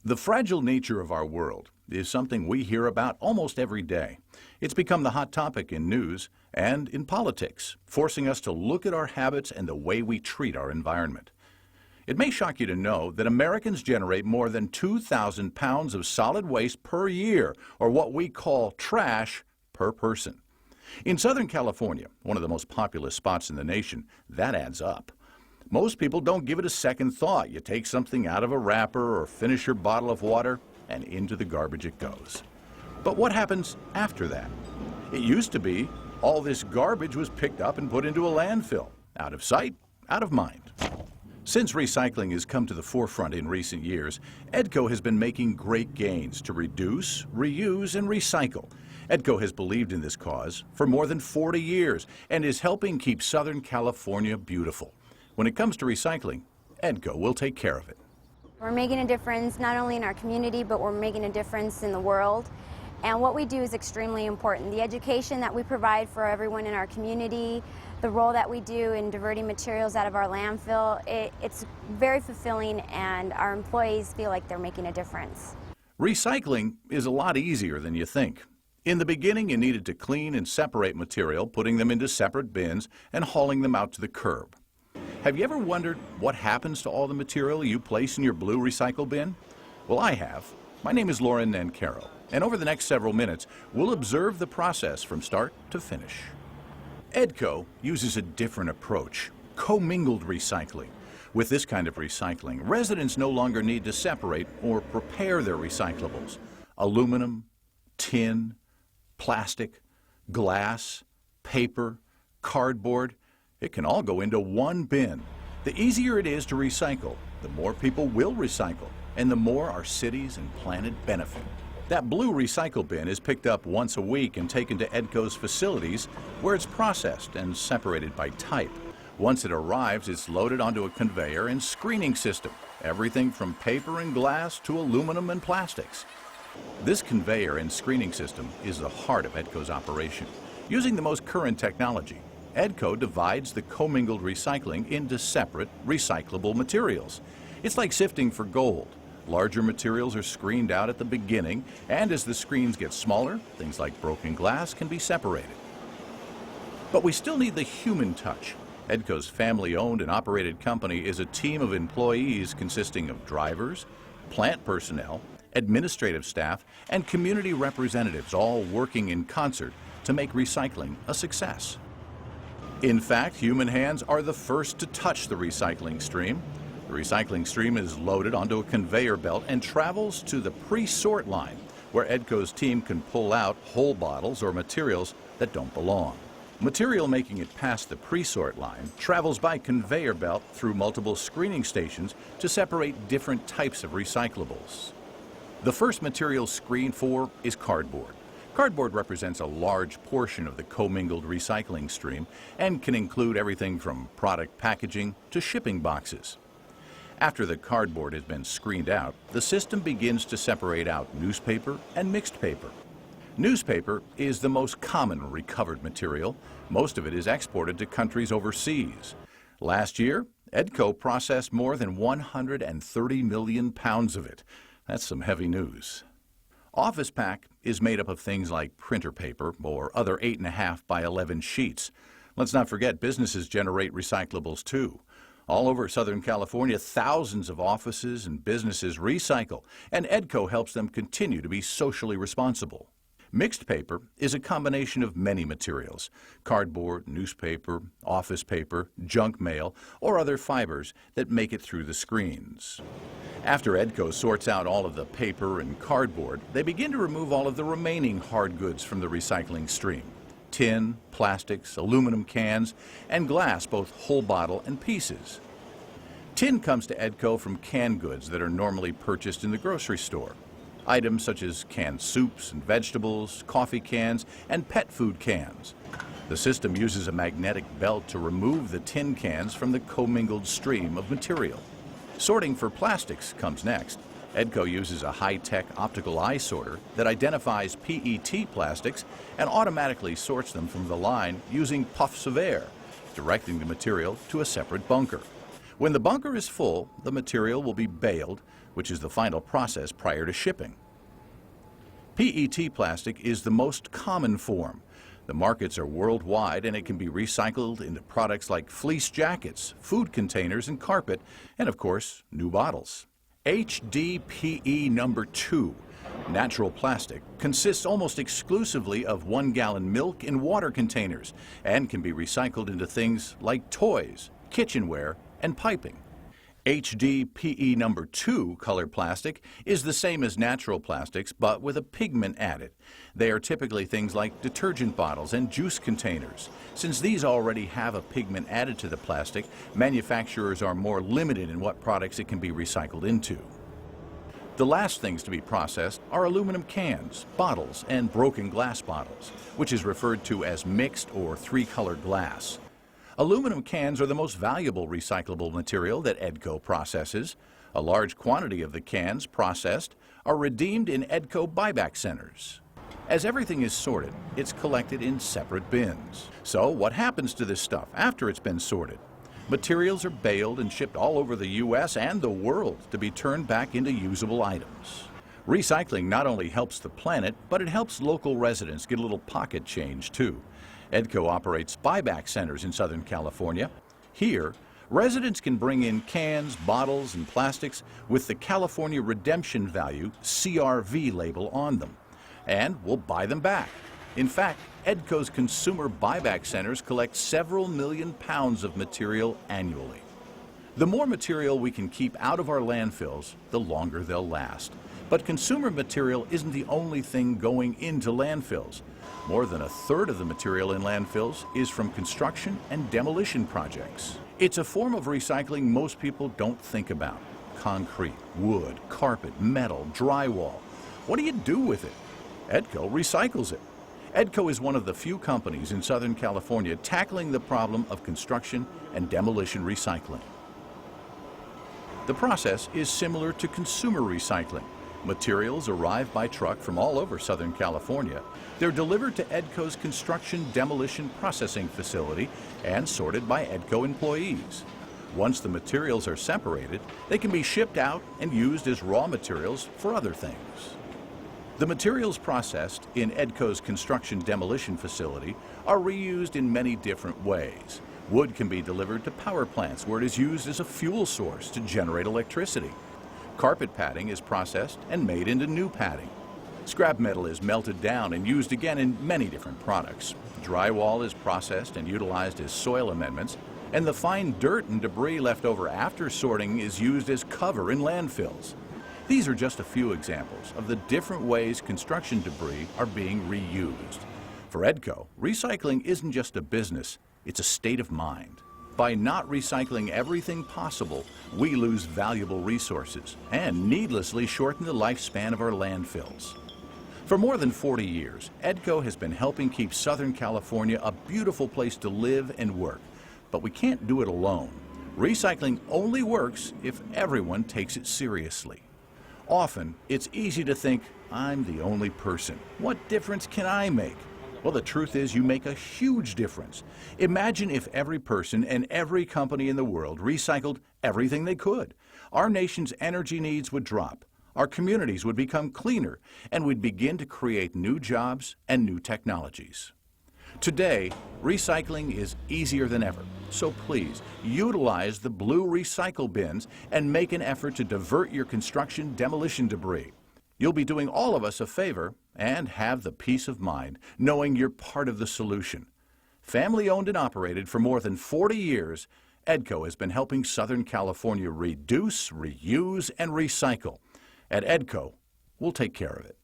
The fragile nature of our world is something we hear about almost every day. It's become the hot topic in news and in politics, forcing us to look at our habits and the way we treat our environment. It may shock you to know that Americans generate more than 2,000 pounds of solid waste per year, or what we call trash, per person. In Southern California, one of the most populous spots in the nation, that adds up. Most people don't give it a second thought. You take something out of a wrapper or finish your bottle of water, and into the garbage it goes. But what happens after that? It used to be all this garbage was picked up and put into a landfill. Out of sight, out of mind. Since recycling has come to the forefront in recent years, EDCO has been making great gains to reduce, reuse, and recycle. EDCO has believed in this cause for more than 40 years and is helping keep Southern California beautiful. When it comes to recycling, EDCO will take care of it. We're making a difference not only in our community, but we're making a difference in the world. And what we do is extremely important. The education that we provide for everyone in our community, the role that we do in diverting materials out of our landfill, it's very fulfilling, and our employees feel like they're making a difference. Recycling is a lot easier than you think. In the beginning, you needed to clean and separate material, putting them into separate bins and hauling them out to the curb. Have you ever wondered what happens to all the material you place in your blue recycle bin? Well, I have. My name is Lauren Nancaro, and over the next several minutes, we'll observe the process from start to finish. EDCO uses a different approach, co-mingled recycling. With this kind of recycling, residents no longer need to separate or prepare their recyclables. Aluminum, tin, plastic, glass, paper, cardboard, it can all go into one bin. The easier it is to recycle, the more people will recycle, and the more our cities and planet benefit. That blue recycle bin is picked up once a week and taken to EDCO's facilities, where it's processed and separated by type. Once it arrives, it's loaded onto a conveyor and screening system, everything from paper and glass to aluminum and plastics. This conveyor and screening system is the heart of EDCO's operation. Using the most current technology, EDCO divides the commingled recycling into separate, recyclable materials. It's like sifting for gold. Larger materials are screened out at the beginning, and as the screens get smaller, things like broken glass can be separated. But we still need the human touch. EDCO's family-owned and operated company is a team of employees consisting of drivers, plant personnel, administrative staff, and community representatives, all working in concert to make recycling a success. In fact, human hands are the first to touch the recycling stream. The recycling stream is loaded onto a conveyor belt and travels to the pre-sort line, where EDCO's team can pull out whole bottles or materials that don't belong. Material making it past the pre-sort line travels by conveyor belt through multiple screening stations to separate different types of recyclables. The first material screened for is cardboard. Cardboard represents a large portion of the commingled recycling stream and can include everything from product packaging to shipping boxes. After the cardboard has been screened out, the system begins to separate out newspaper and mixed paper. Newspaper is the most common recovered material. Most of it is exported to countries overseas. Last year, EDCO processed more than 130 million pounds of it. That's some heavy news. Office pack is made up of things like printer paper or other 8.5 by 11 sheets. Let's not forget businesses generate recyclables too. All over Southern California, thousands of offices and businesses recycle, and EDCO helps them continue to be socially responsible. Mixed paper is a combination of many materials: cardboard, newspaper, office paper, junk mail, or other fibers that make it through the screens. After EDCO sorts out all of the paper and cardboard, they begin to remove all of the remaining hard goods from the recycling stream: tin, plastics, aluminum cans, and glass, both whole bottle and pieces. Tin comes to EDCO from canned goods that are normally purchased in the grocery store. Items such as canned soups and vegetables, coffee cans, and pet food cans. The system uses a magnetic belt to remove the tin cans from the commingled stream of material. Sorting for plastics comes next. EDCO uses a high-tech optical eye sorter that identifies PET plastics and automatically sorts them from the line using puffs of air, directing the material to a separate bunker. When the bunker is full, the material will be baled, which is the final process prior to shipping. PET plastic is the most common form. The markets are worldwide and it can be recycled into products like fleece jackets, food containers and carpet, and of course, new bottles. HDPE number 2, natural plastic, consists almost exclusively of 1-gallon milk and water containers and can be recycled into things like toys, kitchenware, and piping. HDPE number 2 colored plastic is the same as natural plastics but with a pigment added. They are typically things like detergent bottles and juice containers. Since these already have a pigment added to the plastic, manufacturers are more limited in what products it can be recycled into. The last things to be processed are aluminum cans, bottles, and broken glass bottles, which is referred to as mixed or 3-colored glass. Aluminum cans are the most valuable recyclable material that EDCO processes. A large quantity of the cans processed are redeemed in EDCO Buyback centers. As everything is sorted, it's collected in separate bins. So what happens to this stuff after it's been sorted? Materials are baled and shipped all over the U.S. and the world to be turned back into usable items. Recycling not only helps the planet, but it helps local residents get a little pocket change too. EDCO operates buyback centers in Southern California. Here, residents can bring in cans, bottles, and plastics with the California Redemption Value CRV label on them, and we'll buy them back. In fact, EDCO's consumer buyback centers collect several million pounds of material annually. The more material we can keep out of our landfills, the longer they'll last. But consumer material isn't the only thing going into landfills. More than a third of the material in landfills is from construction and demolition projects. It's a form of recycling most people don't think about. Concrete, wood, carpet, metal, drywall. What do you do with it? EDCO recycles it. EDCO is one of the few companies in Southern California tackling the problem of construction and demolition recycling. The process is similar to consumer recycling. Materials arrive by truck from all over Southern California. They're delivered to EDCO's construction demolition processing facility and sorted by EDCO employees. Once the materials are separated, they can be shipped out and used as raw materials for other things. The materials processed in EDCO's construction demolition facility are reused in many different ways. Wood can be delivered to power plants where it is used as a fuel source to generate electricity. Carpet padding is processed and made into new padding. Scrap metal is melted down and used again in many different products. Drywall is processed and utilized as soil amendments, and the fine dirt and debris left over after sorting is used as cover in landfills. These are just a few examples of the different ways construction debris are being reused. For EDCO, recycling isn't just a business, it's a state of mind. By not recycling everything possible, we lose valuable resources and needlessly shorten the lifespan of our landfills. For more than 40 years, EDCO has been helping keep Southern California a beautiful place to live and work. But we can't do it alone. Recycling only works if everyone takes it seriously. Often, it's easy to think, I'm the only person. What difference can I make? Well, the truth is you make a huge difference. Imagine if every person and every company in the world recycled everything they could. Our nation's energy needs would drop. Our communities would become cleaner, and we'd begin to create new jobs and new technologies. Today, recycling is easier than ever, so please utilize the blue recycle bins and make an effort to divert your construction demolition debris. You'll be doing all of us a favor and have the peace of mind knowing you're part of the solution. Family owned and operated for more than 40 years, EDCO has been helping Southern California reduce, reuse, and recycle. At EDCO, we'll take care of it.